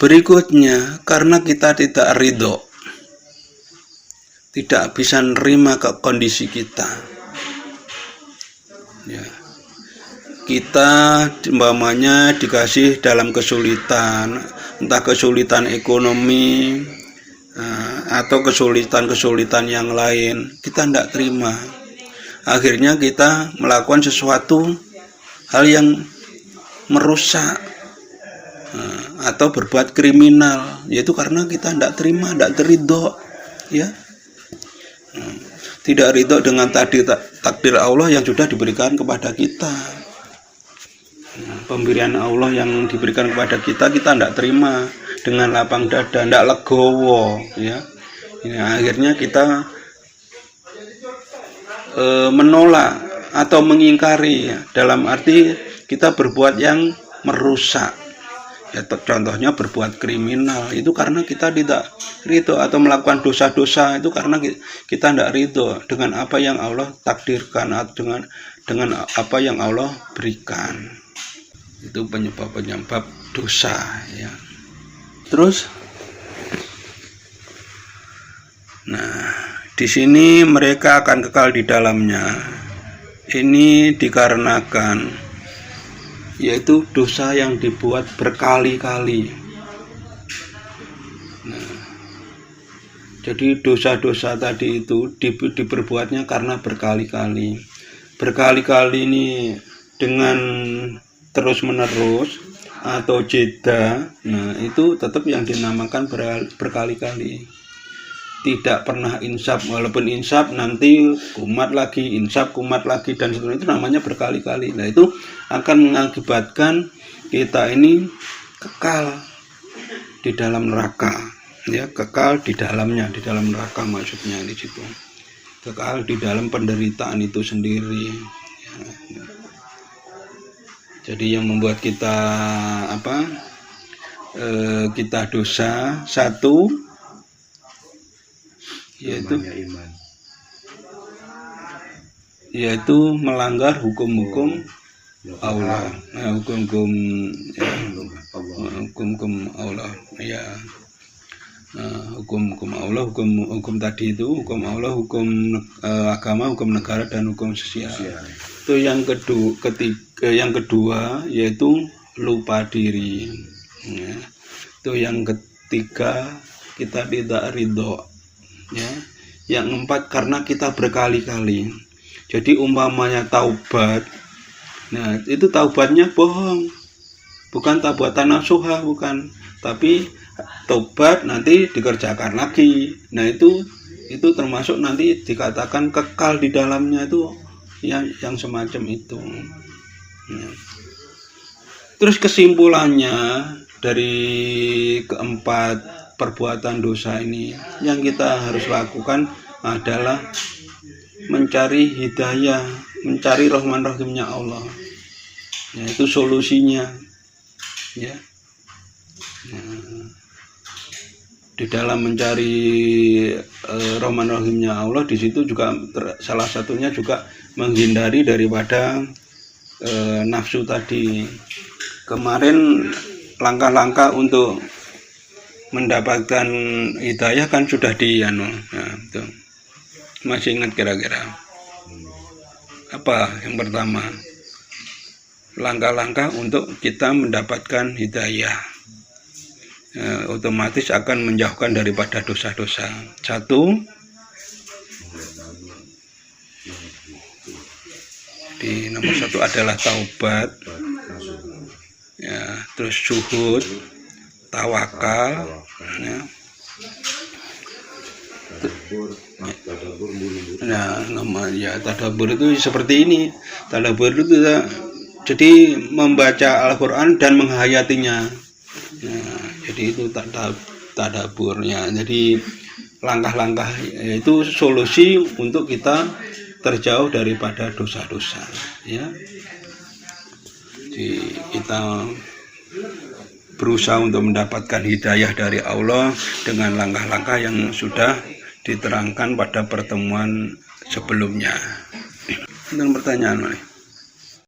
Berikutnya, karena kita tidak ridho, tidak bisa nerima ke kondisi kita. Ya. Kita umpamanya dikasih dalam kesulitan, entah kesulitan ekonomi atau kesulitan-kesulitan yang lain, kita tidak terima. Akhirnya kita melakukan sesuatu hal yang merusak atau berbuat kriminal, yaitu karena kita tidak terima, tidak ridho, ya. Tidak ridho dengan takdir Allah yang sudah diberikan kepada kita. Pemberian Allah yang diberikan kepada kita tidak terima dengan lapang dada, tidak legowo, ya. Akhirnya kita menolak atau mengingkari, ya. Dalam arti kita berbuat yang merusak, ya. Contohnya berbuat kriminal, itu karena kita tidak ridho, atau melakukan dosa-dosa itu karena kita tidak ridho dengan apa yang Allah takdirkan, atau dengan apa yang Allah berikan. Itu penyebab dosa, ya. Terus, nah, di sini mereka akan kekal di dalamnya. Ini dikarenakan yaitu dosa yang dibuat berkali-kali. Nah, jadi dosa-dosa tadi itu diperbuatnya karena berkali-kali. Berkali-kali ini dengan terus-menerus atau jeda, nah itu tetap yang dinamakan berkali-kali. Tidak pernah insaf, walaupun insaf nanti kumat lagi, insaf kumat lagi, dan seterusnya, itu namanya berkali-kali. Nah itu akan mengakibatkan kita ini kekal di dalam neraka, ya, kekal di dalamnya, di dalam neraka maksudnya di situ, kekal di dalam penderitaan itu sendiri, ya. Jadi yang membuat kita kita dosa satu, yaitu melanggar hukum-hukum Allah, hukum-hukum Allah, ya. Hukum Allah, hukum tadi itu hukum Allah, hukum agama, hukum negara, dan hukum sosial. Itu yang kedua yaitu lupa diri, ya. Itu yang ketiga, kita tidak ridho, ya. Yang keempat, karena kita berkali-kali. Jadi umpamanya taubat, nah itu taubatnya bohong, bukan taubatan nasuha, bukan, tapi taubat nanti dikerjakan lagi. Nah itu termasuk nanti dikatakan kekal di dalamnya, itu yang semacam itu, ya. Terus kesimpulannya dari keempat perbuatan dosa ini, yang kita harus lakukan adalah mencari hidayah, mencari rahman rahimnya Allah, ya, itu solusinya, ya. Nah, di dalam mencari rahman rahimnya Allah, di situ juga salah satunya juga menghindari daripada nafsu tadi. Kemarin langkah-langkah untuk mendapatkan hidayah kan sudah tuh. Masih ingat kira-kira apa yang pertama? Langkah-langkah untuk kita mendapatkan hidayah, otomatis akan menjauhkan daripada dosa-dosa. Satu, di nomor satu adalah taubat, ya. Terus zuhud, tawakal, ya. Nah, namanya tadabbur itu seperti ini. Tadabbur itu jadi membaca Al-Quran dan menghayatinya. Nah, jadi itu tadabburnya. Jadi langkah-langkah itu solusi untuk kita terjauh daripada dosa-dosa, ya. Jadi kita berusaha untuk mendapatkan hidayah dari Allah dengan langkah-langkah yang sudah diterangkan pada pertemuan sebelumnya. Dan pertanyaan,